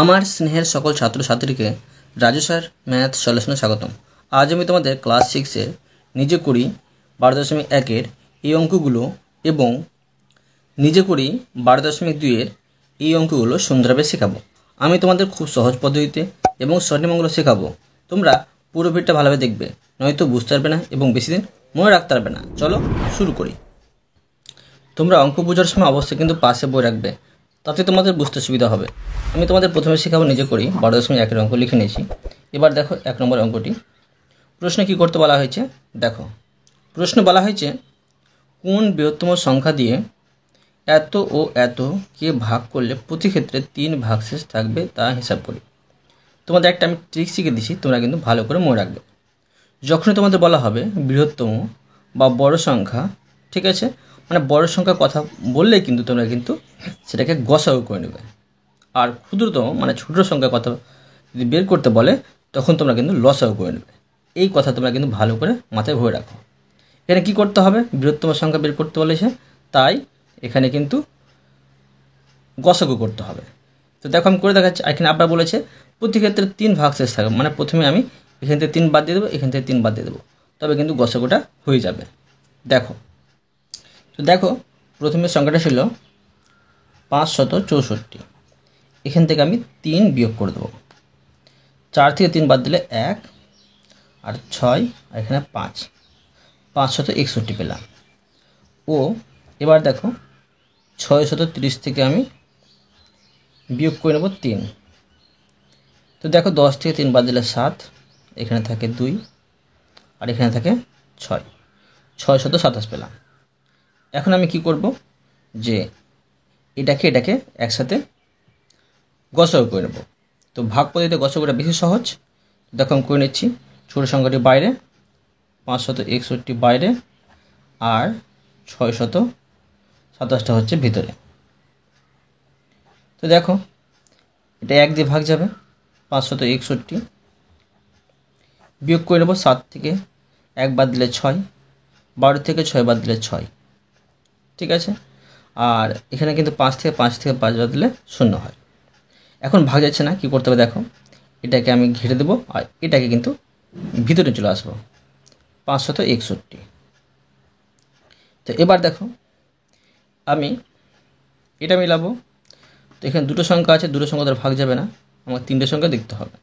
আমার স্নেহের সকল ছাত্রছাত্রীকে রাজু স্যার ম্যাথ সলিউশনে স্বাগতম। আজ আমি তোমাদের ক্লাস 6-এর নিজে করি 12.1-এর এই অঙ্কগুলো এবং নিজে করি 12.2-এর এই অঙ্কগুলো সুন্দরভাবে শেখাবো। আমি তোমাদের খুব সহজ পদ্ধতিতে এবং স্বর্ণিমঙ্গল শেখাবো। তোমরা পুরো ভিডিওটা ভালোভাবে দেখবে, নয়তো বুঝতে পারবে না এবং বেশি দিন মনে রাখতে পারবে না। চলো শুরু করি। তোমরা অঙ্ক বোঝার সময় অবশ্যই কিন্তু পাশে বই রাখবে, তাতে তোমাদের বুঝতে সুবিধা হবে। আমি তোমাদের প্রথমে শেখাবো নিজে করি 12.1-এর অঙ্ক লিখে নিয়েছি। এবার দেখো 1 নম্বর অঙ্কটি। প্রশ্নে কি করতে বলা হয়েছে দেখো। প্রশ্নে বলা হয়েছে কোন বৃহত্তম সংখ্যা দিয়ে এত ও এত কে ভাগ করলে প্রতি ক্ষেত্রে 3 ভাগশেষ থাকবে তা হিসাব করি। তোমাদের একটা আমি ট্রিক শিখে দিচ্ছি, তোমরা কিন্তু ভালো করে মনে রাখবে। যখনই তোমাদের বলা হবে বৃহত্তম বা বড় সংখ্যা, ঠিক আছে, মানে বড় সংখ্যার কথা বললে কিন্তু তোমরা কিন্তু সেটাকে গসাগু করে নেবে। আর ক্ষুদ্রতম মানে ছোট সংখ্যার কথা যদি বের করতে বলে তখন তোমরা কিন্তু লসাগু করে নেবে। এই কথা তোমরা কিন্তু ভালো করে মাথায় ভরে রাখো। এখানে কি করতে হবে, বৃহত্তম সংখ্যা বের করতে বলেছে, তাই এখানে কিন্তু গসাগু করতে হবে। তো দেখো আমি করে দেখাচ্ছি। এখানে আবার বলেছে প্রতি ক্ষেত্রে 3 ভাগশেষ থাকবে, মানে প্রথমে আমি এখান থেকে 3 বাদ দিয়ে দেবো, এখান থেকে 3 বাদ দিয়ে দেবো, তবে কিন্তু গসাগুটা হয়ে যাবে। দেখো, তো দেখো প্রথমে সংখ্যাটা ছিল 564। এখান থেকে আমি 3 বিয়োগ করে দেবো। 4 থেকে 3 বাদ দিলে 1 আর 6 আর এখানে 5, 561 পেলাম। ও এবার দেখো 630 থেকে আমি বিয়োগ করে নেব 3। তো দেখো 10 থেকে 3 বাদ দিলে 7, এখানে থাকে 2 আর এখানে থাকে 6, 627 পেলাম। এখন আমি কি করব, যে এটাকে একসাথে গসাগু করে নেব। তো ভাগ পদ্ধতিতে গসাগুটা বেশি সহজ। দেখো আমি করে নিচ্ছি। ছোটো সংখ্যাটি বাইরে, 561 বাইরে আর 627টা হচ্ছে ভিতরে। তো দেখো এটা 1 দিয়ে ভাগ যাবে, 561 বিয়োগ করে নেব। 7 থেকে 1 বাদ দিলে 6, 12 থেকে 6 বাদ দিলে 6, ঠিক আছে। আর এখানে কিন্তু 5 থেকে 5 বাদ দিলে 0 হয়। এখন ভাগ যাচ্ছে না, কি করতে হবে দেখো, এটাকে আমি ঘিরে দেবো আর এটাকে কিন্তু ভিতরে চলে আসবো, 561। তো এবার দেখো আমি এটা মিলাবো। তো এখানে দুটো সংখ্যা আছে, দুটো সংখ্যা দ্বারা ভাগ যাবে না, আমার 3টে সংখ্যা দেখতে হবে।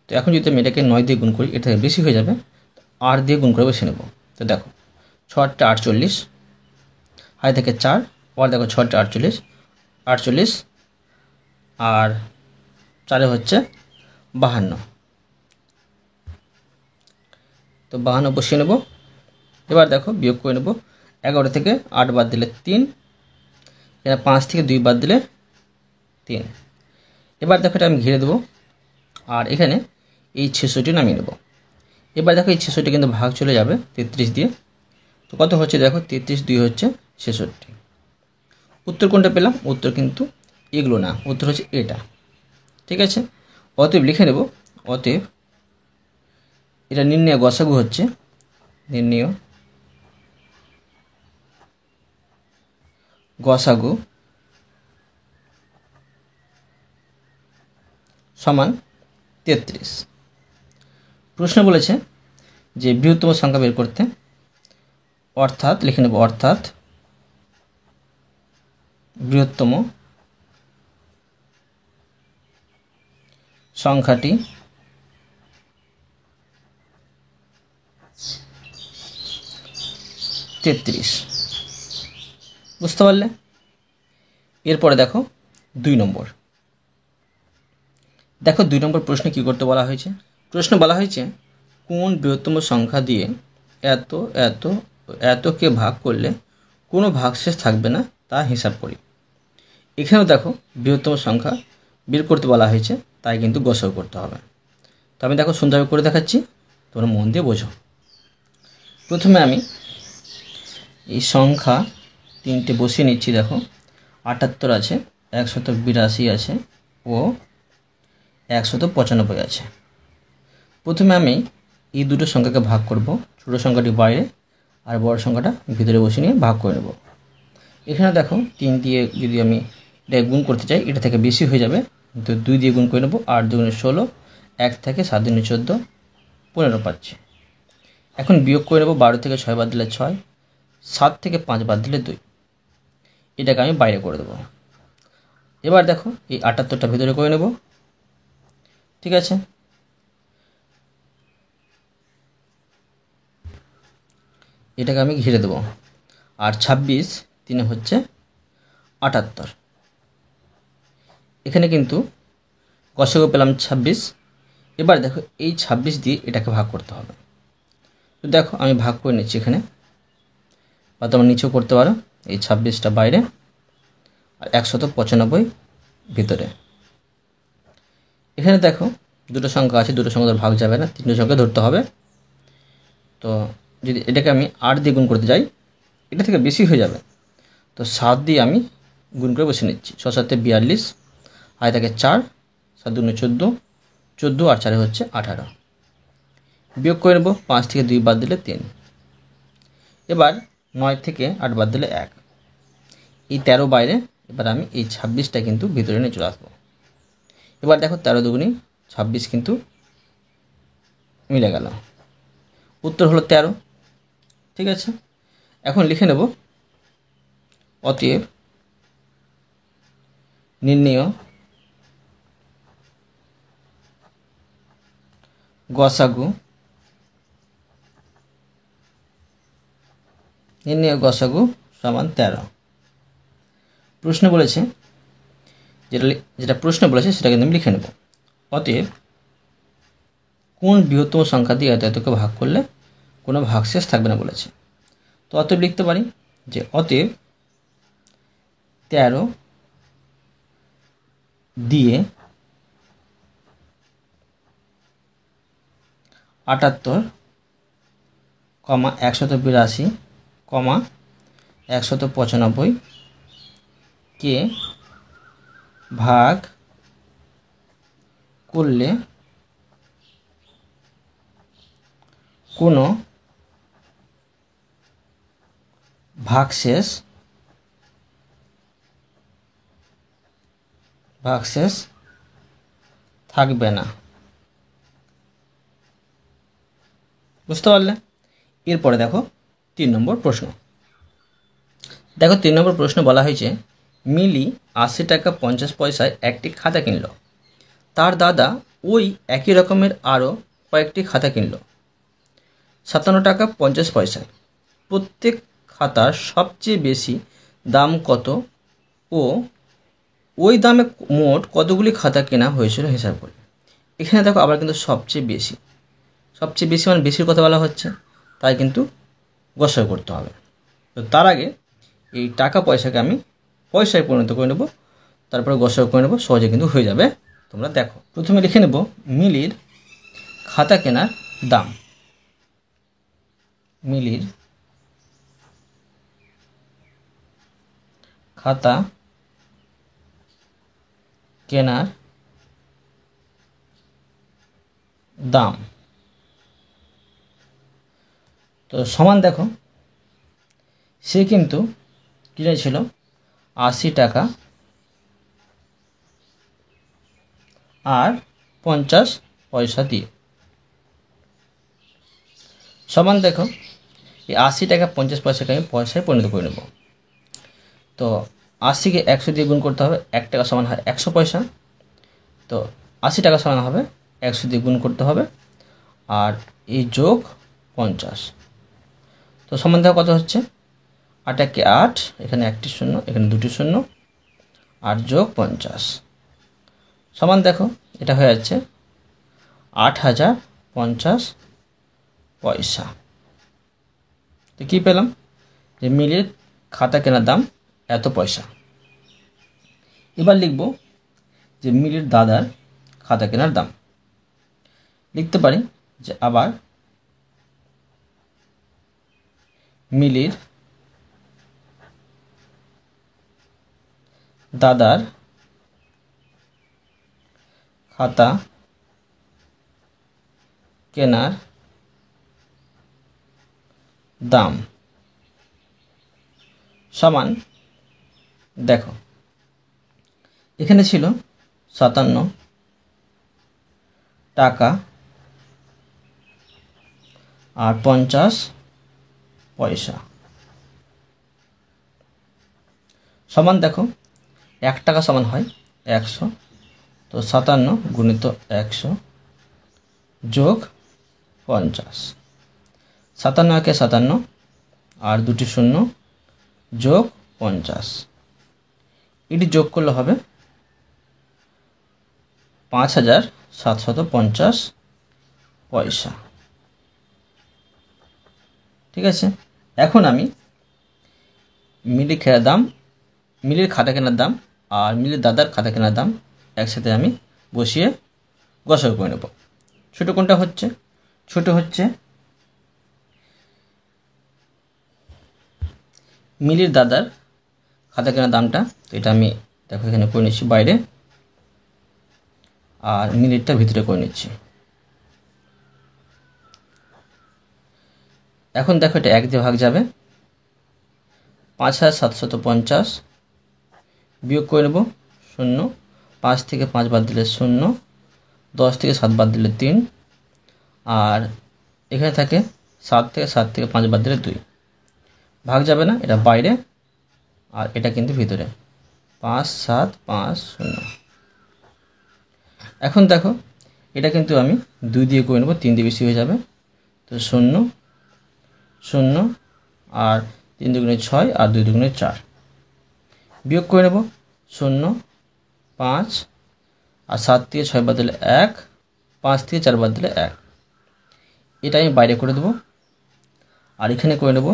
তো এখন যদি আমি এটাকে 9 দিয়ে গুণ করি, এটা থেকে বেশি হয়ে যাবে, 8 দিয়ে গুণ করে বসে নেব। তো দেখো 6টা 48, হাই থেকে 4, আবার দেখো 6টা 48, 48 আর 4 হচ্ছে 52। তো 52 বসিয়ে নেব। এবার দেখো বিয়োগ করে নেব। 11 থেকে 8 বাদ দিলে 3, এখানে 5 থেকে 2 বাদ দিলে 3। এবার দেখো এটা আমি ঘিরে দেবো আর এখানে এই 66 নামিয়ে নেব। এবার দেখো এই 66 কিন্তু ভাগ চলে যাবে 33 দিয়ে। তো কত হচ্ছে দেখো, 33 2 হচ্ছে 66। উত্তর কোনটা পেলাম, উত্তর কিন্তু এগুলো না, উত্তর হচ্ছে এটা, ঠিক আছে। অতএব লিখে নেব, অতএব এটা নির্ণয় গসাগু হচ্ছে, নির্ণয় গসাগু সমান 33। প্রশ্ন বলেছে যে বৃহত্তম সংখ্যা বের করতে, অর্থাৎ লিখে নেব, অর্থাৎ বৃহত্তম সংখ্যাটি তেত্রিশ। বুঝতে পারলে? এরপরে দেখো 2 নম্বর। দেখো 2 নম্বর প্রশ্নে কি করতে বলা হয়েছে। প্রশ্নে বলা হয়েছে কোন বৃহত্তম সংখ্যা দিয়ে এত এত এতকে ভাগ করলে কোনো ভাগশেষ থাকবে না তা হিসাব করি। এখানেও দেখো বৃহত্তম সংখ্যা বের করতে বলা হয়েছে, তাই কিন্তু গসাগু করতে হবে। তো আমি দেখো সুন্দরভাবে করে দেখাচ্ছি, তোমরা মন দিয়ে বোঝো। প্রথমে আমি এই সংখ্যা 3টে বসিয়ে নিচ্ছি। দেখো 78 আছে, 182 আছে ও 195 আছে। প্রথমে আমি এই দুটো সংখ্যাকে ভাগ করব, ছোটো সংখ্যাটি বাইরে আর বড় সংখ্যাটা ভিতরে বসিয়ে নিয়ে ভাগ করে নেব। এখানে দেখো 3 দিয়ে যদি আমি এটা গুণ করতে চাই, এটা থেকে বেশি হয়ে যাবে, তো 2 দিয়ে গুণ করে নেব, 8 দুগুণে 16, 1 থেকে 7 দুগুণে 14, 15 পাচ্ছি। এখন বিয়োগ করে নেব, 12 থেকে 6 বাদ দিলে 6, 7 থেকে 5 বাদ দিলে 2। এটাকে আমি বাইরে করে দেবো। এবার দেখো এই 78টা ভিতরে করে নেব, ঠিক আছে। এটাকে আমি ঘিরে দেবো। আর 26 3 হচ্ছে 78। এখানে কিন্তু গসাগু পেলাম 26। এবার দেখো এই 26 দিয়ে এটাকে ভাগ করতে হবে। তো দেখো আমি ভাগ করে নিচ্ছি এখানে, বা তোমরা নিচেও করতে পারো। এই 26টা বাইরে আর 195 ভিতরে। এখানে দেখো দুটো সংখ্যা আছে, দুটো সংখ্যা ভাগ যাবে না, তিনটে সংখ্যা ধরতে হবে। তো যদি এটাকে আমি 8 দিয়ে গুণ করতে যাই, এটা থেকে বেশি হয়ে যাবে। তো 7 দিয়ে আমি গুণ করে বসে নিচ্ছি। 6 7 42, আর থাকে 4, 7 দুগুণে 14, 14 আর 4 হচ্ছে 18। বিয়োগ করে নেব, 5 থেকে 2 বাদ দিলে 3। এবার 9 থেকে 8 বাদ দিলে 1। এই 13 বাইরে। এবার আমি এই 26টা কিন্তু ভিতরে নিয়ে চলে আসবো। এবার দেখো 13 দুগুণে 26 কিন্তু মিলে গেল, উত্তর হলো 13, ঠিক আছে। এখন লিখে নেব, অতএব নির্ণেয় গসাগু সমান 13। প্রশ্ন বলেছে, যেটা প্রশ্ন বলেছে সেটা কিন্তু আমি লিখে নেব। অতএব কোন বৃহত্তম সংখ্যা দিয়ে এতকে ভাগ করলে কোনো ভাগশেষ থাকবে না বলেছে। তো অতএব লিখতে পারি যে অতএব 13 দিয়ে 78, 182, 195 কে ভাগ করলে কোনো ভাগশেষ থাকবে না। বুঝতে পারলে? এরপরে দেখো 3 নম্বর প্রশ্ন। দেখো 3 নম্বর প্রশ্ন বলা হয়েছে, মিলি 80 টাকা 50 পয়সায় একটি খাতা কিনল। তার দাদা ওই একই রকমের আরও কয়েকটি খাতা কিনল 57 টাকা 50 পয়সায়। প্রত্যেক খাতার সবচেয়ে বেশি দাম কত ও ওই দামে মোট কতগুলি খাতা কেনা হয়েছিল হিসাব করে। এখানে দেখো আবার কিন্তু সবচেয়ে বেশি মানে বেশির কথা বলা হচ্ছে, তাই কিন্তু গসাগু করতে হবে। তো তার আগে এই টাকা পয়সাকে আমি পয়সায় পরিণত করে নেব, তারপরে গসাগু করে নেব, সহজে কিন্তু হয়ে যাবে। তোমরা দেখো, প্রথমে লিখে নেব মিলির খাতা কেনার দাম। মিলির খাতা কেনার দাম। তো সমান দেখো, সে কিন্তু কিনেছিল 80 টাকা আর 50 পয়সা দিয়ে। সমান দেখো এই 80 টাকা 50 পয়সাকে আমি পয়সায় পরিণত করে নেব। তো 80কে 100 দিয়ে গুণ করতে হবে, 1 টাকা সমান হয় 100 পয়সা। তো 80 টাকা সমান হবে 100 দিয়ে গুণ করতে হবে, আর এই যোগ 50। তো সমান দেখো কত হচ্ছে, 8 একে 8, এখানে 1টি শূন্য, এখানে 2টি শূন্য, আর যোগ 50 সমান দেখো এটা হয়ে যাচ্ছে 8050 পয়সা। তো কী পেলাম, যে মিলির খাতা কেনার দাম এত পয়সা। এবার লিখব যে মিলির দাদার খাতা কেনার দাম। লিখতে পারি যে আবার মিলির দাদার খাতা কেনার দাম সমান, দেখো এখানে ছিল 57 টাকা আর 50 পয়সা। সমান দেখো 1 টাকা সমান হয় 100, তো 57 গুণিত 100 যোগ 50, 57 একে 57 আর 2টি শূন্য যোগ 50, এটি যোগ করলে হবে 5750 পয়সা। ঠিক আছে, এখন আমি মিলির খাতা কেনার দাম আর মিলির দাদার খাতা কেনার দাম একসাথে আমি বসিয়ে গসাগু করে নেব। ছোটো কোনটা হচ্ছে? ছোটো হচ্ছে মিলির দাদার খাতা কেনার দামটা, তো এটা আমি দেখো এখানে করে নিচ্ছি বাইরে, আর মিলিরটা ভিতরে করে নিচ্ছি। এখন দেখো এটা 1 দিয়ে ভাগ যাবে, 5750 বিয়োগ করে নেব 0, 5 থেকে 5 বাদ দিলে 0, 10 থেকে 7 বাদ দিলে 3, আর এখানে থাকে 7 থেকে 5 বাদ দিলে 2, ভাগ যাবে না, এটা বাইরে আর এটা কিন্তু ভিতরে, 5750। এখন দেখো এটা কিন্তু আমি 2 দিয়ে করে নেব, 3 দিয়ে বেশি হয়ে যাবে, তো 0 0 আর 3 দুগুণে 6 আর 2 দুগুণে 4, বিয়োগ করে নেব 0 5 আর 7 থেকে 6 বাদ দিলে 1, 5 থেকে 4 বাদ দিলে 1, এটা আমি বাইরে করে দেবো, আর এখানে করে নেব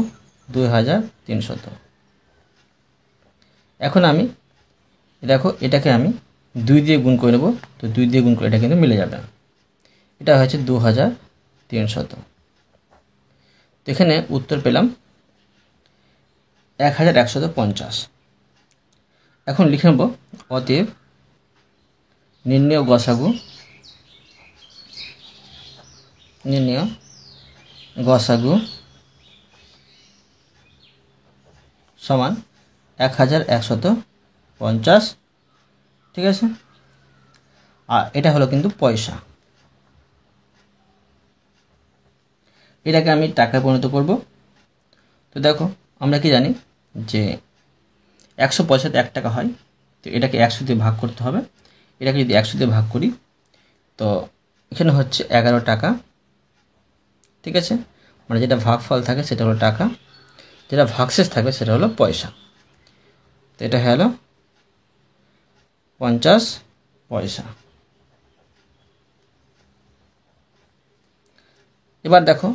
2300। এখন আমি দেখো এটাকে আমি 2 দিয়ে গুণ করে নেব, তো 2 দিয়ে গুণ করে এটা কিন্তু মিলে যাবে, এটা হচ্ছে 2300। তো এখানে উত্তর পেলাম 1150। এখন লিখে নেব অতএব নির্ণেয় গসাগু সমান 1150। ঠিক আছে, আর এটা হলো কিন্তু পয়সা, এটাকে আমি টাকায় পরিণত করব। তো দেখো আমরা কি জানি যে 100 পয়সাতে 1 টাকা হয়, তো এটাকে 100 দিয়ে ভাগ করতে হবে। এটাকে যদি 100 দিয়ে ভাগ করি তো এখানে হচ্ছে 11 টাকা। ঠিক আছে, মানে যেটা ভাগফল থাকে সেটা হলো টাকা, যেটা ভাগশেষ থাকবে সেটা হলো পয়সা। তো এটা হলো 50 পয়সা। এবার দেখো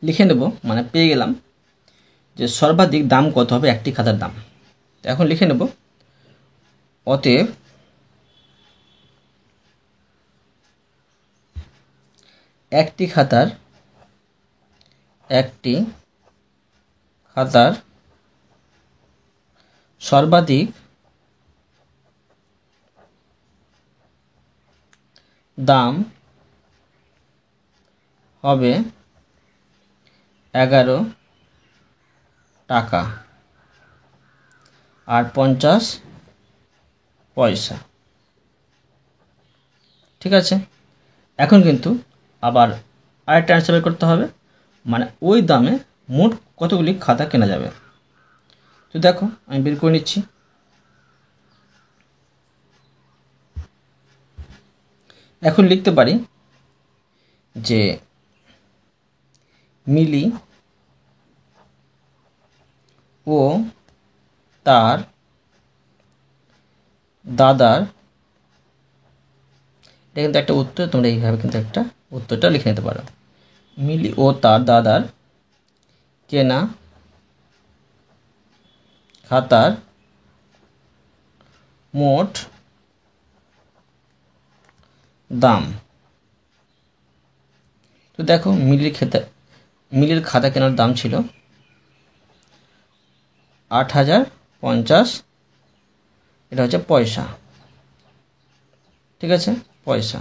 লিখে নেব, মানে পেয়ে গেলাম যে সর্বাধিক দাম কত হবে একটি খাতার দাম। তো এখন লিখে নেব অতএব একটি খাতার সর্বাধিক দাম হবে 11 টাকা আর 50 পয়সা। ঠিক আছে, এখন কিন্তু আবার আরেকটা অ্যান্সার বের করতে হবে, মানে ওই দামে মোট কতগুলি খাতা কেনা যাবে। তো দেখো আমি বের করে নিচ্ছি। এখন লিখতে পারি যে মিলি ও তার দাদার, এটা কিন্তু একটা উত্তর, তোমরা এইভাবে কিন্তু একটা উত্তরটা লিখে নিতে পারো। মিলি ও তার দাদার কেনা খাতার মোট দাম। তো দেখো মিলির খাতা কেনার দাম ছিল 8050, এটা হচ্ছে পয়সা। ঠিক আছে, পয়সা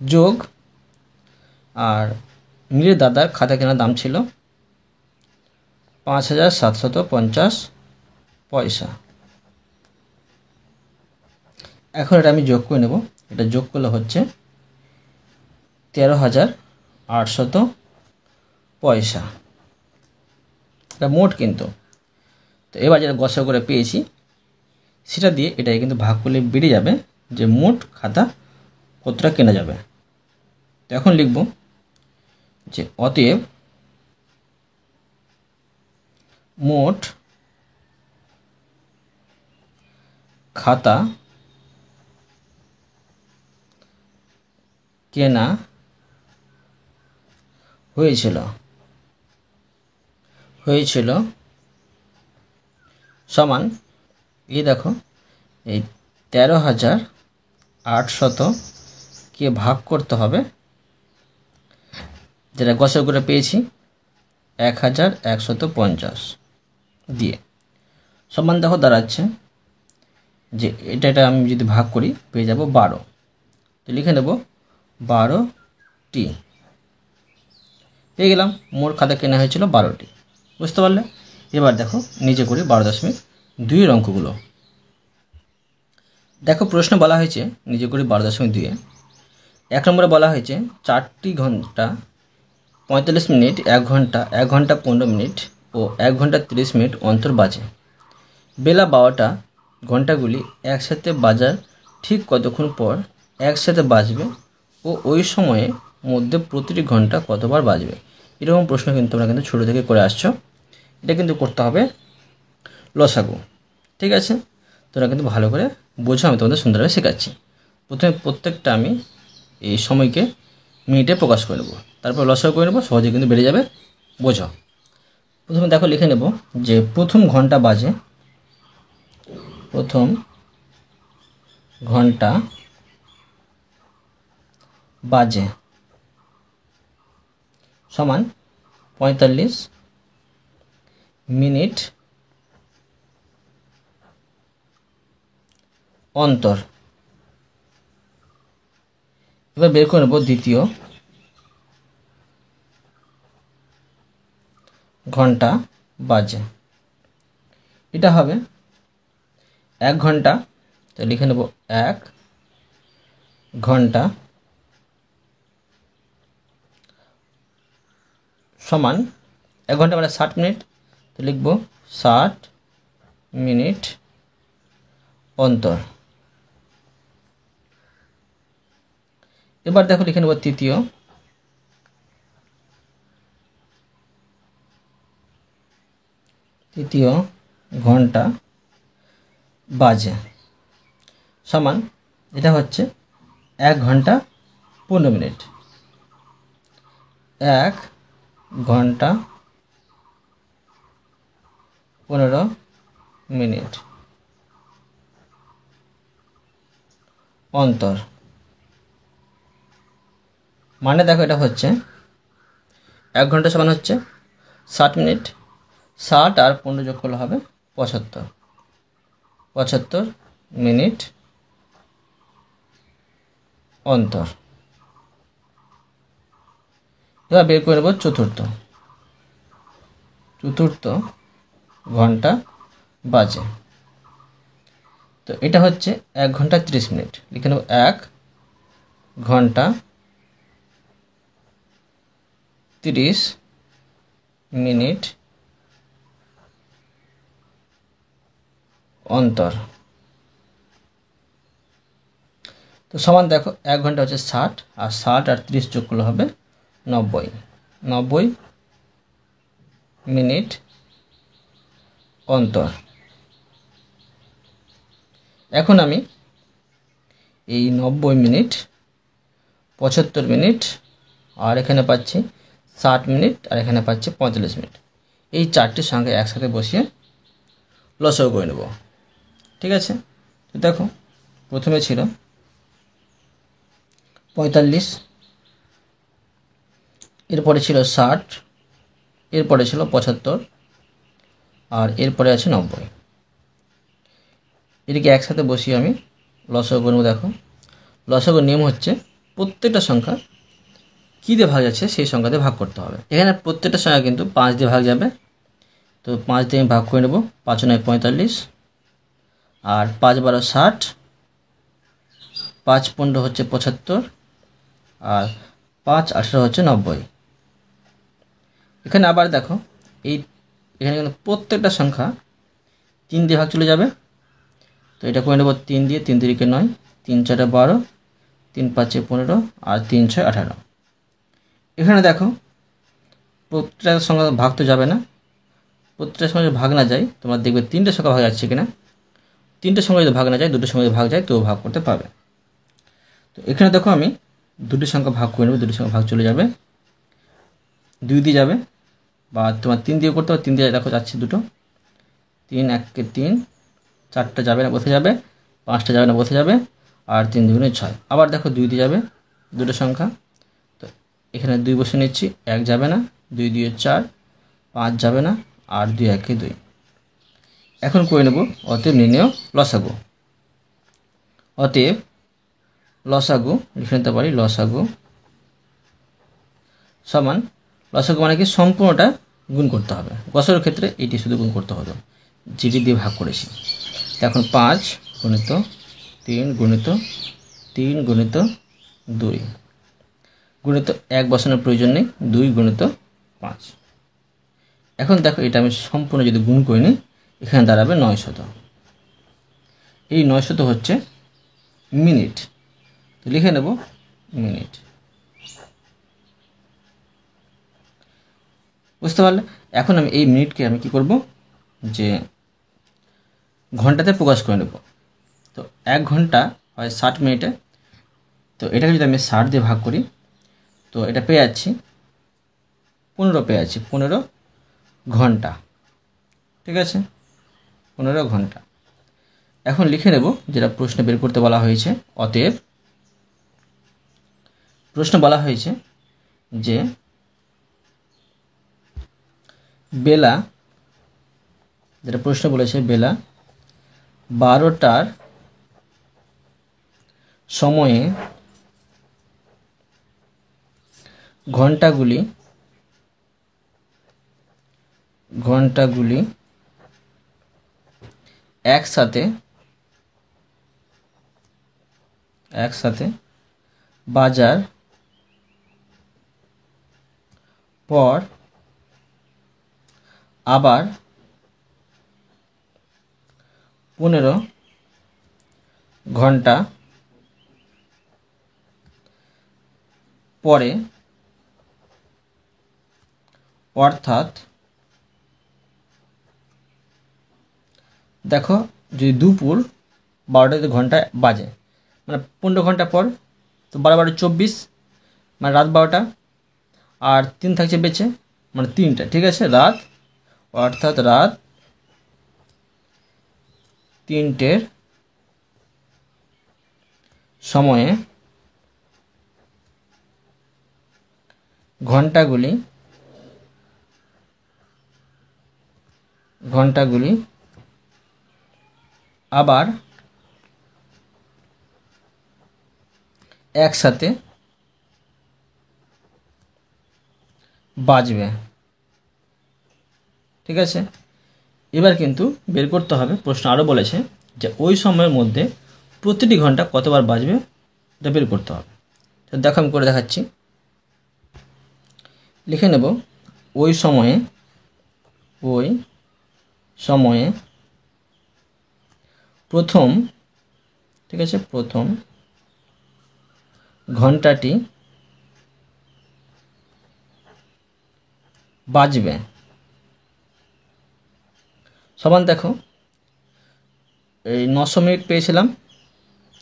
যোগ, আর মিলির দাদার খাতা কেনার দাম ছিল 5750 পয়সা। এখন এটা আমি যোগ করে নেব। এটা যোগ করলে হচ্ছে 13,800 পয়সা। এটা মোট কিন্তু। তো এবার যেটা গসা করে পেয়েছি সেটা দিয়ে এটাকে কিন্তু ভাগ করলে বেরিয়ে যাবে যে মোট খাতা কতটা কেনা যাবে। তো এখন লিখব যে অতএব মোট খাতা কেনা হয়েছিল সমান এই দেখো এই 13,800 কে ভাগ করতে হবে যেটা গসা করে পেয়েছি 1,150 দিয়ে, সমান দেখো দাঁড়াচ্ছে যে এটা আমি যদি ভাগ করি পেয়ে যাব 12। তো লিখে নেব 12টি। পেয়ে গেলাম মোট খাতা কেনা হয়েছিল 12টি। বুঝতে পারলে? এবার দেখো নিচে করি 12.2 অঙ্কগুলো। দেখো প্রশ্ন বলা হয়েছে নিজে করি 12.2-এ 1 নম্বরে বলা হয়েছে 4টি ঘন্টা 45 মিনিট, 1 ঘন্টা, 1 ঘন্টা 15 মিনিট ও 1 ঘন্টা 30 মিনিট অন্তর বাজে। বেলা 12টা ঘন্টাগুলি একসাথে বাজার ঠিক কতক্ষণ পর একসাথে বাজবে ও ওই সময়ের মধ্যে প্রতিটি ঘন্টা কতবার বাজবে। এরকম প্রশ্ন কিন্তু তোমরা কিন্তু ছোটো থেকে করে আসছো। এটা কিন্তু করতে হবে লসাগু। ঠিক আছে, তোমরা কিন্তু ভালো করে বোঝো, আমি তোমাদের সুন্দরভাবে শেখাচ্ছি। প্রথমে প্রত্যেকটা আমি এই সময়কে মিনিটে প্রকাশ করে নেব, তারপর লসাগু করে নেব, সহজে কিন্তু বেড়ে যাবে। বোঝো। প্রথমে দেখো লিখে নেব যে প্রথম ঘন্টা বাজে, প্রথম ঘন্টা বাজে সমান 45 মিনিট অন্তর। এবার বের করে নেব দ্বিতীয় ঘন্টা বাজে, এটা হবে 1 ঘন্টা। তো লিখে নেব 1 ঘন্টা সমান 1 ঘন্টা মানে 60 মিনিট। তো লিখব 60 মিনিট অন্তর। এবার দেখো লিখে নেব তৃতীয় ঘন্টা বাজে সমান, এটা হচ্ছে 1 ঘন্টা 15 মিনিট। 1 ঘন্টা 15 মিনিট অন্তর। মানে দেখো এটা হচ্ছে 1 ঘন্টা সমান হচ্ছে 60 মিনিট, 60 আর 15 যোগ করলে হবে 75 মিনিট অন্তর। এবার বের করে নেব চতুর্থ ঘন্টা বাজে। তো এটা হচ্ছে 1 ঘন্টা 30 মিনিট। লিখে নেব 1 ঘন্টা 30 মিনিট অন্তর। তো সমান দেখো 1 ঘন্টা হচ্ছে 60 আর 60 আর 30 যোগ করলে হবে 90 মিনিট অন্তর। এখন আমি এই 90 মিনিট, 75 মিনিট আর এখানে পাচ্ছি 60 মিনিট আর এখানে পাচ্ছি 45 মিনিট, এই চারটির সঙ্গে একসাথে বসিয়ে লসাগু করে নেব। ঠিক আছে, তো দেখো প্রথমে ছিল 45, এরপরে ছিল 60, এরপরে ছিল 75 আর এরপরে আছে 90। এটিকে একসাথে বসিয়ে আমি লসাগু করব। দেখো লসাগুর নিয়ম হচ্ছে প্রত্যেকটা সংখ্যা কী দিয়ে ভাগ যাচ্ছে সেই সংখ্যাতে ভাগ করতে হবে। এখানে প্রত্যেকটা সংখ্যা কিন্তু 5 দিয়ে ভাগ যাবে। তো 5 দিয়ে আমি ভাগ করে নেব, 5 9 45 আর 5 12 60 5 15 হচ্ছে 75 আর 5 18 হচ্ছে 90। এখানে আবার দেখো এখানে কিন্তু প্রত্যেকটা সংখ্যা 3 দিয়ে ভাগ চলে যাবে। তো এটা করে নেব 3 দিয়ে, 3 3 9, 3 4 12, 3 5 15 আর 3 6 18। এখানে দেখো প্রত্যেকটা সংখ্যা ভাগ তো যাবে না, প্রত্যেকটা সংখ্যা যদি ভাগ না যায় তোমরা দেখবে 3টে সংখ্যা ভাগ যাচ্ছে কিনা। 3টে সংখ্যা যদি ভাগ না যায়, 2টো সংখ্যা যদি ভাগ যায় তো ভাগ করতে পারবে। তো এখানে দেখো আমি 2টি সংখ্যা ভাগ করে নেব, 2টি সংখ্যা ভাগ চলে যাবে, 2 দিয়ে যাবে, বা তোমার 3 দিয়ে করতে হবে, 3 দিয়ে দেখো যাচ্ছে 2টো, 3 1 3, 4টা যাবে না বসে যাবে, 5টা যাবে না বসে যাবে, আর 3 2 6। আবার দেখো 2 দিয়ে যাবে 2টো সংখ্যা, তো এখানে 2 বসে নিচ্ছি, 1 যাবে না, 2 2 4, 5 যাবে না, আর 2 1 2। এখন করে নেব অতএব নির্ণেয় লসাগু। অতএব লসাগু লিখে নিতে পারি, লসাগু সমান, লসাগু মানে কি সম্পূর্ণটা গুণ করতে হবে, গসাগুর ক্ষেত্রে এটি শুধু গুণ করতে হবে, যেটি দিয়ে ভাগ করেছি। এখন 5 গুণিত 3 গুণিত 3 গুণিত 2 গুণিত 1 বসানোর প্রয়োজন নেই, 2 গুণিত 5। এখন দেখো এটা আমি সম্পূর্ণ যদি গুণ করে নিই, এখানে দাঁড়াবে 900। এই 900 হচ্ছে মিনিট, তো লিখে নেব মিনিট। বুঝতে পারলে? এখন আমি এই মিনিটকে আমি কি করব, যে ঘন্টাতে প্রকাশ করে নেব। তো 1 ঘন্টা হয় 60 মিনিটে, তো এটাকে যদি আমি 60 দিয়ে ভাগ করি, তো এটা পেয়ে যাচ্ছি 15 পেয়ে যাচ্ছি, 15 ঘন্টা। ঠিক আছে, 15 ঘন্টা। এখন লিখে নেব যেটা প্রশ্ন বের করতে বলা হয়েছে। অতএব প্রশ্ন বলা হয়েছে যে বেলা, যেটা প্রশ্ন বলেছে বেলা 12টার সময়ে ঘন্টাগুলি একসাথে বাজার পর আবার 15 ঘন্টা পরে, অর্থাৎ দেখো যদি দুপুর 12টা ঘন্টা বাজে, মানে 15 ঘন্টা পর, তো 12 12 24, মানে রাত 12টা, আর 3 থাকছে বেঁচে, মানে 3টা। ঠিক আছে, রাত, অর্থাৎ রাত 3টের সময়ে ঘন্টাগুলি আবার একসাথে বাজবে। ঠিক আছে, এবার কিন্তু বের করতে হবে, প্রশ্ন আরও বলেছে যে ওই সময়ের মধ্যে প্রতিটি ঘন্টা কতবার বাজবে, এটা বের করতে হবে। তো দেখো আমি করে দেখাচ্ছি, লিখে নেব ওই সময়ে প্রথম, ঠিক আছে, প্রথম ঘন্টাটি বাজবে সমান, দেখো এই 900 মিনিট পেয়েছিলাম।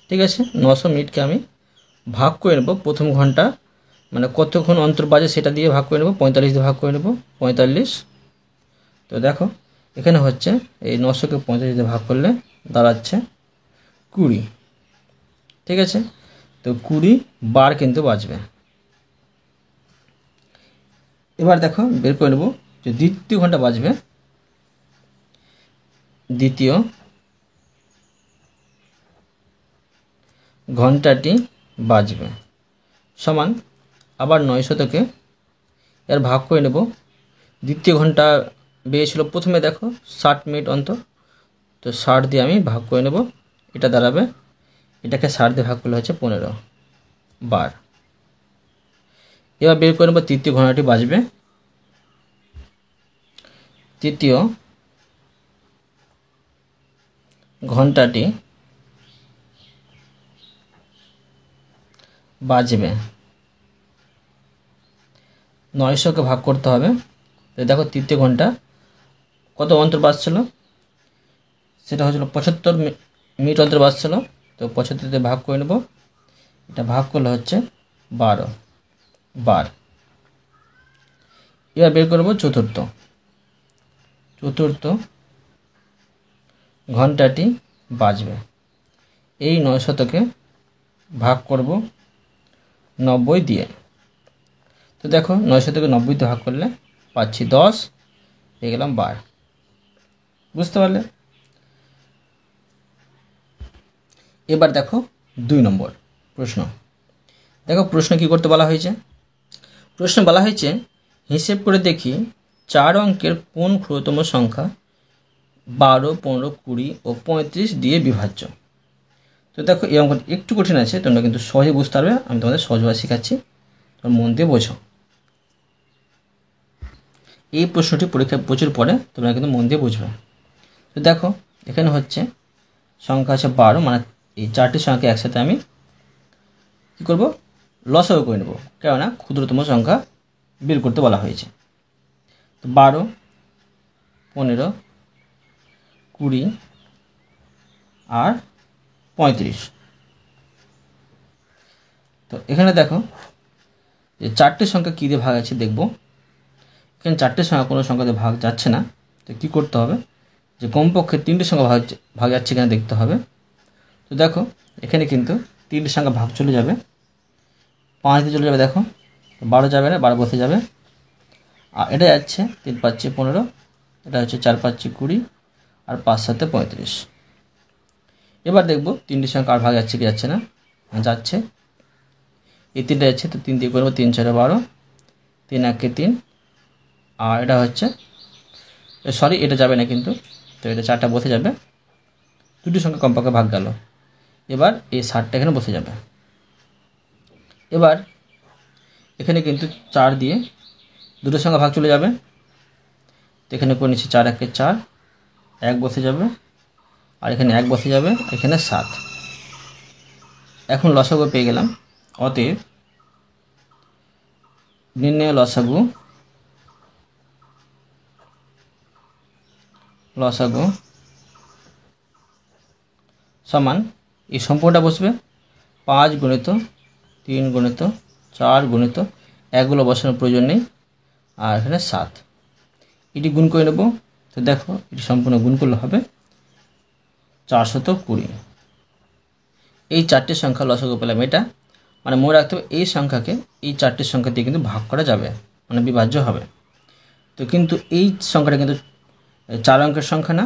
ঠিক আছে, 900 মিনিটকে আমি ভাগ করে নেব, প্রথম ঘন্টা মানে কতক্ষণ অন্তর বাজে সেটা দিয়ে ভাগ করে নেব, 45 দিয়ে ভাগ করে নেব, 45। তো দেখো এখানে হচ্ছে এই 900কে 45 দিয়ে ভাগ করলে দাঁড়াচ্ছে 20। ঠিক আছে, তো 20 বার কিন্তু বাজবে। এবার দেখো বের করে নেব যে দ্বিতীয় ঘন্টা বাজবে, দ্বিতীয় ঘন্টাটি বাজবে সমান, আবার 900 থেকে এর ভাগ করে নেব। দ্বিতীয় ঘন্টা বেজেছিল প্রথমে, দেখো 60 মিনিট অন্তর, তো 60 দিয়ে আমি ভাগ করে নেব, এটা দাঁড়াবে এটাকে 60 দিয়ে ভাগ করলে হচ্ছে 15 বার। এবার বের করে নেব তৃতীয় ঘটনাটি বাজবে। তৃতীয় ঘন্টাটি বাজবে। 900কে ভাগ করতে হবে। দেখো তৃতীয় ঘন্টা কত অন্তর বাজছিল, সেটা হচ্ছিল 75 মিনিট অন্তর বাজছিল। তো 75 দিয়ে ভাগ করে নেব, এটা ভাগ করলে হচ্ছে 12 বার। এবার বের করব চতুর্থ ঘন্টাটি বাজবে। এই 900কে ভাগ করব 90 দিয়ে। তো দেখো 900 থেকে 90 দিয়ে ভাগ করলে পাচ্ছি 10, পেয়ে গেলাম বার। বুঝতে পারলে? এবার দেখো 2 নম্বর প্রশ্ন। দেখো প্রশ্ন কি করতে বলা হয়েছে। প্রশ্ন বলা হয়েছে হিসেব করে দেখি 4 অঙ্কের কোন ক্ষুদ্রতম সংখ্যা 12, 15, 20 ও 35 দিয়ে বিভাজ্য। তো দেখো এই অঙ্কটা একটু কঠিন আছে, তোমরা কিন্তু সহজে বুঝতে পারবে। আমি তোমাদের সহজভাবে শেখাচ্ছি, তোমরা মন দিয়ে বোঝো। এই প্রশ্নটি পরীক্ষায় প্রচুর পড়ে, তোমরা কিন্তু মন দিয়ে বুঝবে। তো দেখো এখানে হচ্ছে সংখ্যা আছে 12, মানে এই 4টি সংখ্যা একসাথে আমি কী করব, লসাগু করে নেব, কেননা ক্ষুদ্রতম সংখ্যা বের করতে বলা হয়েছে। তো 12, 15, 20 আর 35। তো এখানে দেখো যে 4টি সংখ্যা কী দিয়ে ভাগ আছে দেখব। এখানে 4টি সংখ্যা কোনো সংখ্যা দিয়ে ভাগ যাচ্ছে না। তো কী করতে হবে, যে কমপক্ষে 3টি সংখ্যা ভাগ যাচ্ছে কিনা দেখতে হবে। তো দেখো এখানে কিন্তু 3টি সংখ্যা ভাগ চলে যাবে, 5 দিয়ে চলে যাবে। দেখো 12 যাবে না, 12 বসে যাবে। আর এটা যাচ্ছে 3 5 15, এটা হচ্ছে 4 5 20 আর 5 7 35। এবার দেখব 3টি সংখ্যা আর ভাগ যাচ্ছে কি যাচ্ছে না, যাচ্ছে। এই 3টা যাচ্ছে, তো 3 দিয়ে করবো 3 4 12, 3 1 3। আর এটা হচ্ছে সরি, এটা যাবে না কিন্তু, তো এটা 4টা বসে যাবে, 2টি সংখ্যা কমপক্ষে ভাগ গেল। এবার এই 60টা এখানে বসে যাবে। এবার এখানে কিন্তু 4 দিয়ে 2টো সংখ্যা ভাগ চলে যাবে। তো এখানে করে নিচ্ছি 4 1 4, 1 বসে যাবে, আর এখানে 1 বসে যাবে, এখানে 7। এখন লসাগু পেয়ে গেলাম। অতএব নির্ণয় লসাগু সমান এই সম্পূর্ণটা বসবে 5 গুণিত 3 গুণিত 4 গুণিত, একগুলো বসানোর প্রয়োজন নেই, আর এখানে 7। এটি গুণ করে নেব। তো দেখো এটি সম্পূর্ণ গুণ করলে হবে 420। এই 4টি সংখ্যা লসাগু পেলাম এটা, মানে মনে রাখতে হবে এই সংখ্যাকে এই 4টি সংখ্যা দিয়ে কিন্তু ভাগ করা যাবে, মানে বিভাজ্য হবে। তো কিন্তু এই সংখ্যাটা কিন্তু 4 অঙ্কের সংখ্যা না,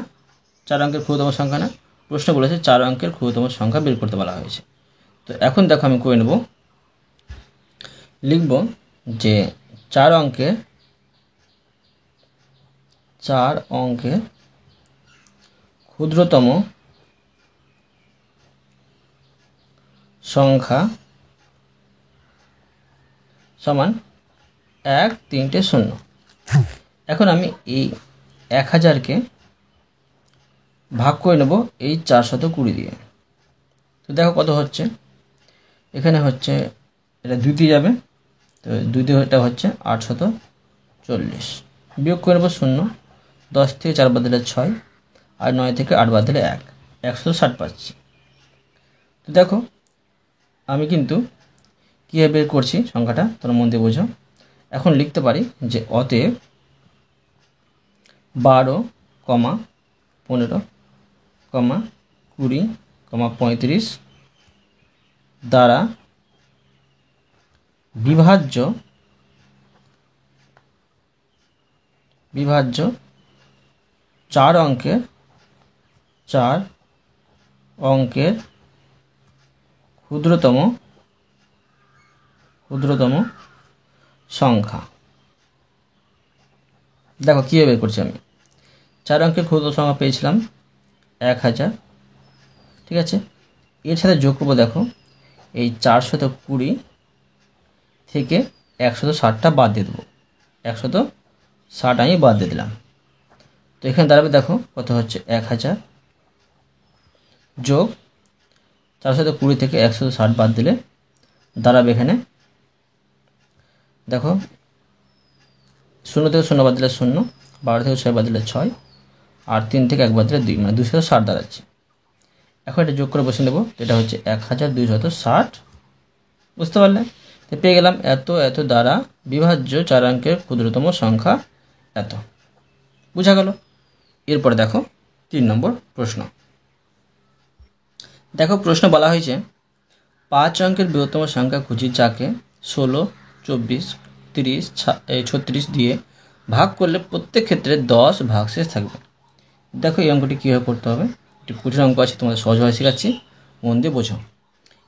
4 অঙ্কের ক্ষুদ্রতম সংখ্যা না। প্রশ্ন বলেছে 4 অঙ্কের ক্ষুদ্রতম সংখ্যা বের করতে বলা হয়েছে। তো এখন দেখো আমি করে নেব, লিখব যে 4 অঙ্কের ক্ষুদ্রতম সংখ্যা সমান 1 3 0। এখন আমি এই 1000কে ভাগ করে নেব এই 420 দিয়ে। তো দেখো কত হচ্ছে, এখানে হচ্ছে এটা 2 দিয়ে যাবে, তো 2 দিয়ে এটা হচ্ছে 840। বিয়োগ করে নেব 0, 10 থেকে 4 বাদ দিলে 6, আর 9 থেকে 8 বাদ দিলে 1, 160 পাচ্ছি। তো দেখো আমি কিন্তু কীভাবে বের করছি সংখ্যাটা, তোমরা মন দিয়ে বোঝো। এখন লিখতে পারি যে অতএব 12, 15, 20, 35 দ্বারা বিভাজ্য 4 অঙ্কের ক্ষুদ্রতম সংখ্যা। দেখো কীভাবে বের করছি আমি। 4 অঙ্কের ক্ষুদ্রতম সংখ্যা পেয়েছিলাম 1000, ঠিক আছে। এর সাথে যোগ করবো দেখো এই 420 থেকে 160টা বাদ দিয়ে দেবো। 160 আমি বাদ দিয়ে দিলাম। তো এখানে দাঁড়াবে দেখো কত হচ্ছে 1000 যোগ 420 থেকে 160 বাদ দিলে দাঁড়াবে এখানে দেখো 0 থেকে 0 বাদ দিলে 0, 12 থেকে 6 বাদ দিলে 6, আর 3 থেকে 1 বাদ দিলে 2, মানে 260 দাঁড়াচ্ছে। এখন এটা যোগ করে বসে নেব। এটা হচ্ছে 1260, বুঝতে পারলে? তো পেয়ে গেলাম এত এত দ্বারা বিভাজ্য 4 অঙ্কের ক্ষুদ্রতম সংখ্যা এত। বুঝা গেল? এরপরে দেখো 3 নম্বর প্রশ্ন। দেখো প্রশ্ন বলা হয়েছে 5 অঙ্কের বৃহত্তম সংখ্যা খুঁজি যাকে 16, 24, 30, 36 দিয়ে ভাগ করলে প্রত্যেক ক্ষেত্রে 10 ভাগশেষ থাকবে। দেখো এই অঙ্কটি কীভাবে করতে হবে। একটি কঠিন অঙ্ক আছে, তোমাদের সহজভাবে শেখাচ্ছি, মন দিয়ে বোঝো।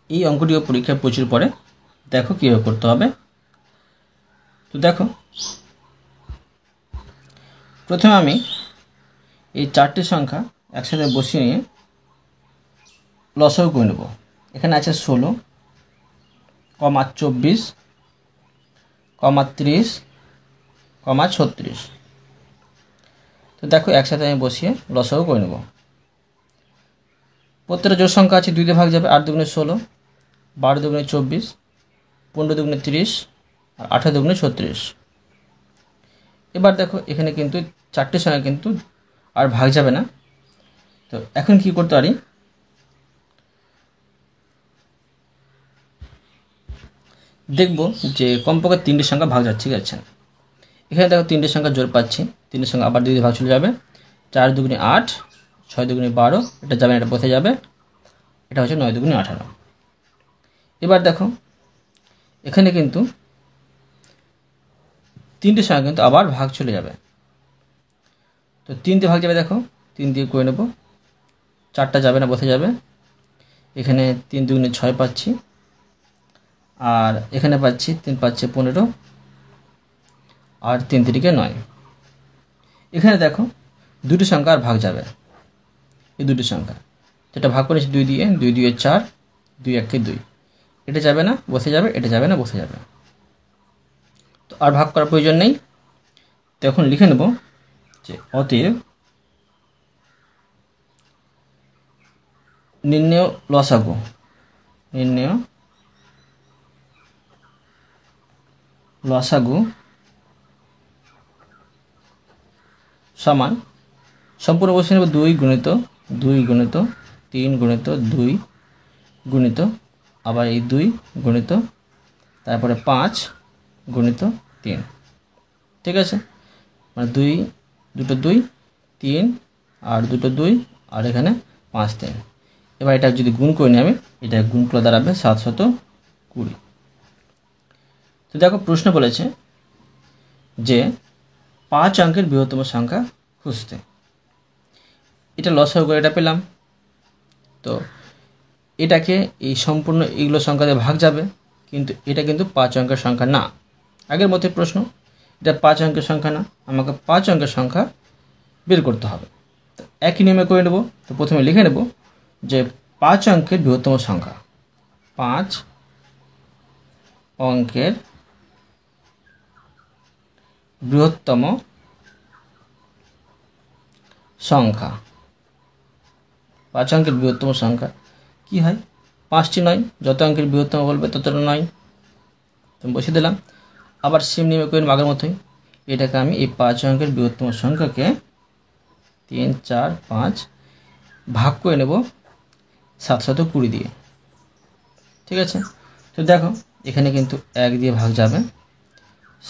এই অঙ্কটিও পরীক্ষায় প্রচুর পড়ে, দেখো কীভাবে করতে হবে। তো দেখো প্রথমে আমি এই 4টি সংখ্যা একসাথে বসিয়ে নিয়ে লসাগু করে নেব। এখানে আছে 16, 24, 30, 36। তো দেখো একসাথে আমি বসিয়ে লসাগু করে নেব। প্রত্যেকটা জোড় সংখ্যা আছে 2 দিয়ে ভাগ যাবে। 8 দুগুণে 16, 12 দুগুণে 24, 15 দুগুণে 30, আর 18 দুগুণে 36। এবার দেখো এখানে কিন্তু 4টি সংখ্যা কিন্তু আর ভাগ যাবে না। তো এখন কি করতে পারি, দেখব যে কমপক্ষে 3টি সংখ্যা ভাগ যাচ্ছে কি যাচ্ছে না। এখানে দেখো 3টি সংখ্যা জোর পাচ্ছি, 3টি সংখ্যা আবার 2 দিয়ে ভাগ চলে যাবে। 4 দুগুণে 8, 6 দুগুণে 12, এটা যাবে না, এটা বসে যাবে। এটা হচ্ছে 9 দুগুণে 18। এবার দেখো এখানে কিন্তু 3টি সংখ্যা কিন্তু আবার ভাগ চলে যাবে। তো 3 দিয়ে ভাগ যাবে, দেখো 3 দিয়ে করে নেব। 4টা যাবে না, বসে যাবে। এখানে 3 দুগুণে 6 পাচ্ছি, আর এখানে পাচ্ছি 3 পাচ্ছে 15, আর 3 3 9। এখানে দেখো 2টি সংখ্যা আর ভাগ যাবে, এই 2টি সংখ্যা যেটা ভাগ করেছি 2 দিয়ে, 2 2 4, 2 1 2। এটা যাবে না, বসে যাবে। এটা যাবে না, বসে যাবে। তো আর ভাগ করার প্রয়োজন নেই। তো এখন লিখে নেব যে অতএব নির্ণেয় লসাগু, নির্ণেয় লসাগু সমান, সম্পূর্ণ বসে নেব 2 গুণিত 2 গুণিত 3 গুণিত 2 গুণিত আবার এই 2 গুণিত তারপরে 5 গুণিত 3। ঠিক আছে, মানে 2 দুটো 2, 3 আর দুটো 2, আর এখানে 5 3। এবার এটা যদি গুণ করে নিই আমি, এটা গুণ করে দাঁড়াবে 720। তো দেখো প্রশ্ন বলেছে যে 5 অঙ্কের বৃহত্তম সংখ্যা খুঁজতে। এটা লসাগু করে এটা পেলাম। তো এটাকে এই সম্পূর্ণ এইগুলো সংখ্যা দিয়ে ভাগ যাবে, কিন্তু এটা কিন্তু 5 অঙ্কের সংখ্যা না। আগের মতো প্রশ্ন, এটা 5 অঙ্কের সংখ্যা না, আমাকে 5 অঙ্কের সংখ্যা বের করতে হবে। তো একই নিয়মে করে নেব। তো প্রথমে লিখে নেব যে 5 অঙ্কের বৃহত্তম সংখ্যা, 5 অঙ্কের বৃহত্তম সংখ্যা। 5 অঙ্কের বৃহত্তম সংখ্যা কি হয়? 5টি 9, যত অঙ্কের বৃহত্তম বলবে ততটা 9। তুমি বসিয়ে দিলাম। আবার সেম নিয়মে করে আগের মতোই এটাকে আমি এই 5 অঙ্কের বৃহত্তম সংখ্যাকে 3 4 5 ভাগ করে নেব 720 দিয়ে। ঠিক আছে, তো দেখো এখানে কিন্তু 1 দিয়ে ভাগ যাবে,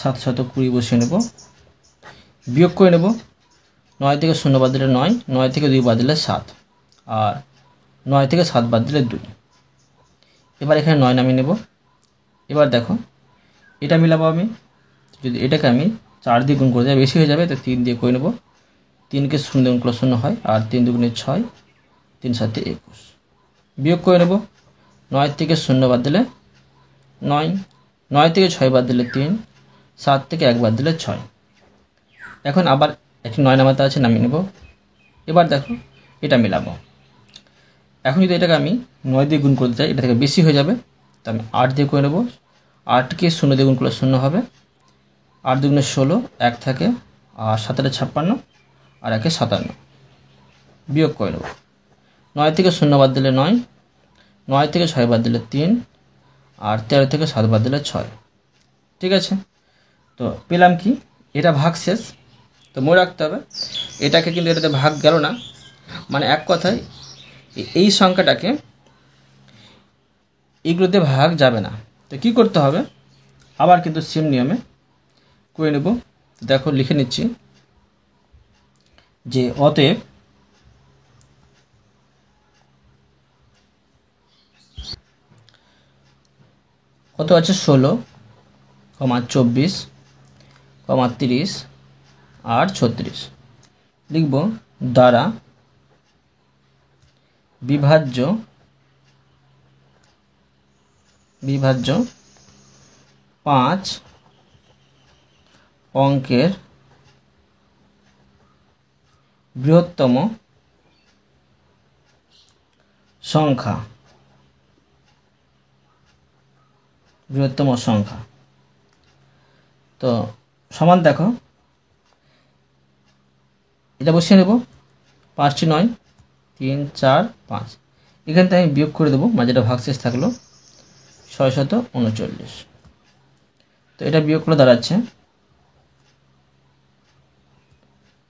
720 বসিয়ে নেব, বিয়োগ করে নেব। 9 থেকে 0 বাদ দিলে 9, 9 থেকে 2 বাদ দিলে 7, আর 9 থেকে 7 বাদ দিলে 2। এবার এখানে 9 নামিয়ে নেব। এবার দেখো এটা মিলাবো আমি, যদি এটাকে আমি 4 দিয়ে গুণ করে দেয় বেশি হয়ে যাবে, তো 3 দিয়ে করে নেব। 3কে 0 দিয়ে গুণ করলে 0 হয়, আর 3 দুগুণে 6, 3 7 21। বিয়োগ করে নেব। 9 থেকে 0 বাদ দিলে 9, 9 থেকে 6 বাদ দিলে 3, 7 থেকে 1 বাদ দিলে 6। এখন আবার একটি 9 নামাতে আছে, নামিয়ে নেব। এবার দেখো এটা মিলাবো। এখন যদি এটাকে আমি 9 দিয়ে গুণ করতে চাই, এটা থেকে বেশি হয়ে যাবে, তো আমি 8 দিয়ে করে নেব। 8কে 0 দিয়ে গুণ করলে 0 হবে, 8 দুগুণে 16, 1 থাকে, আর 7 8 56, আর 1 57, বিয়োগ করে নেব। 9 থেকে 0 বাদ দিলে 9, 9 থেকে 6 বাদ দিলে 3, আর 13 থেকে 7 বাদ দিলে 6। ঠিক আছে, তো পেলাম কি, এটা ভাগ শেষ। তো মনে রাখতে হবে এটাকে কিন্তু এটাতে ভাগ গেল না, মানে এক কথায় এই সংখ্যাটাকে এগুলোতে ভাগ যাবে না। তো কী করতে হবে, আবার কিন্তু সেম নিয়মে করে নেব। দেখো লিখে নিচ্ছি যে অতএব কত আছে 16, 24, 30 আর 36 লিখব দ্বারা বিভাজ্য 5 অঙ্কের বৃহত্তম সংখ্যা। তো সমান দেখো এটা বসিয়ে নেব, 5টি 9, 3 4 5, এখান থেকে আমি বিয়োগ করে দেবো, মাঝেটা ভাগশেষ থাকলো 639। তো এটা বিয়োগ করে দাঁড়াচ্ছে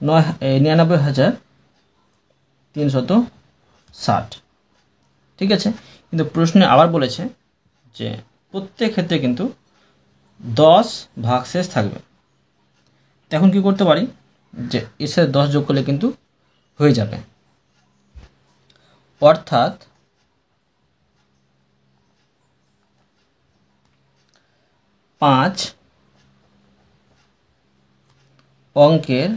99,360। ঠিক আছে, কিন্তু প্রশ্নে আবার বলেছে যে প্রত্যেক ক্ষেত্রে কিন্তু 10 ভাগশেষ থাকবে। এখন কি করতে পারি, যে এর সাথে 10 যোগ করলে কিন্তু হয়ে যাবে, অর্থাৎ 5 অঙ্কের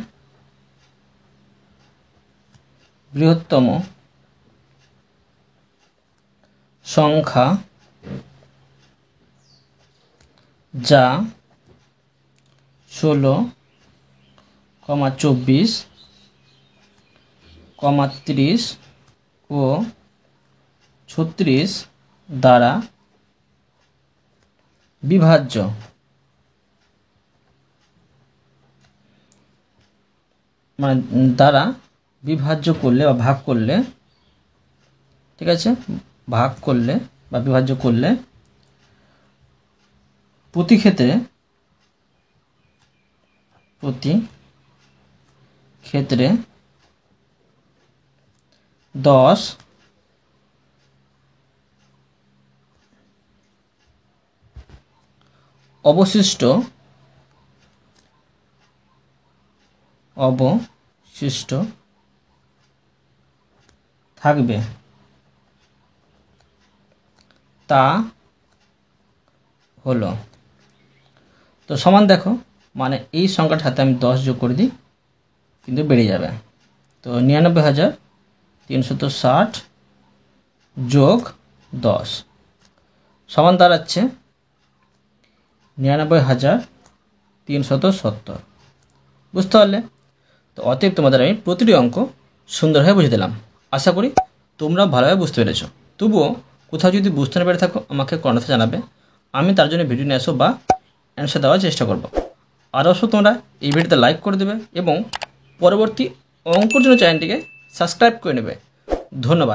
বৃহত্তম সংখ্যা যা 16, 24, 30 ও 36 দ্বারা বিভাজ্য। মানে দ্বারা বিভাজ্য করলে বা ভাগ করলে, ঠিক আছে, ভাগ করলে বা বিভাজ্য করলে প্রতি ক্ষেত্রে 10 অবশিষ্ট থাকবে, তা হলো। তো সমান দেখো, মানে এই সংখ্যাটার সাথে আমি 10 যোগ করে দিই, কিন্তু বেড়ে যাবে। তো 99,360 যোগ 10 সমান দাঁড়াচ্ছে 99,370। বুঝতে পারলে? তো অতএব তোমাদের আমি প্রতিটি অঙ্ক সুন্দরভাবে বুঝে দিলাম। আশা করি তোমরা ভালোভাবে বুঝতে পেরেছো। তবুও কোথাও যদি বুঝতে না পেরে থাকো আমাকে কমেন্টে জানাবে, আমি তার জন্য ভিডিও নিয়ে আসবো বা অ্যান্সার দেওয়ার চেষ্টা করব। আর অবশ্য তোমরা এই ভিডিওতে লাইক করে দেবে এবং পরবর্তী অঙ্কর জন্য চ্যানেলটিকে সাবস্ক্রাইব করে নেবে। ধন্যবাদ।